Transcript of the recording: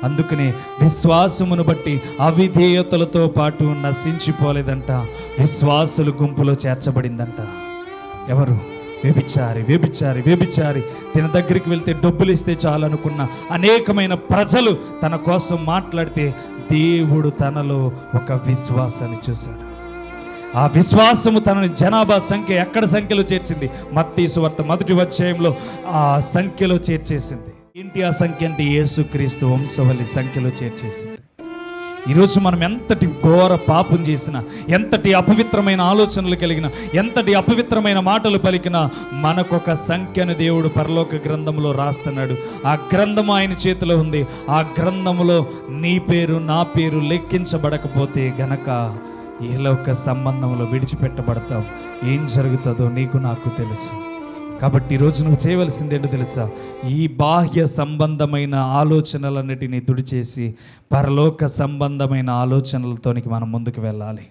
అందుకనే విశ్వాసమును బట్టి అవిధేయతలతో పాటు నశించిపోలేదంట, విశ్వాసుల గుంపులో చేర్చబడిందంట. ఎవరు? వ్యభిచారి. తన దగ్గరికి వెళ్తే డబ్బులు ఇస్తే చాలనుకున్న అనేకమైన ప్రజలు తన కోసం మాట్లాడితే దేవుడు తనలో ఒక విశ్వాసాన్ని చూశాడు. ఆ విశ్వాసము తనని జనాభా సంఖ్య ఎక్కడ సంఖ్యలో చేర్చింది? మత్తయి సువార్త 1వ అధ్యాయంలో ఆ సంఖ్యలో చేర్చేసింది. ఏంటి ఆ సంఖ్య అంటే? యేసుక్రీస్తు వంశవళి సంఖ్యలో చేర్చేసింది. ఈరోజు మనం ఎంతటి ఘోర పాపం చేసినా, ఎంతటి అపవిత్రమైన ఆలోచనలు కలిగిన, ఎంతటి అపవిత్రమైన మాటలు పలికినా మనకొక సంఖ్యను దేవుడు పరలోక గ్రంథంలో రాస్తున్నాడు. ఆ గ్రంథము ఆయన చేతిలో ఉంది. ఆ గ్రంథములో నీ పేరు, నా పేరు లెక్కించబడకపోతే గనక ఏలోక సంబంధంలో విడిచిపెట్టబడతాం. ఏం జరుగుతుందో నీకు నాకు తెలుసు. కాబట్టి ఈరోజు నువ్వు చేయవలసింది ఏంటో తెలుసా? ఈ బాహ్య సంబంధమైన ఆలోచనలన్నిటినీ తుడిచేసి పరలోక సంబంధమైన ఆలోచనలతోనికి మనం ముందుకు వెళ్ళాలి.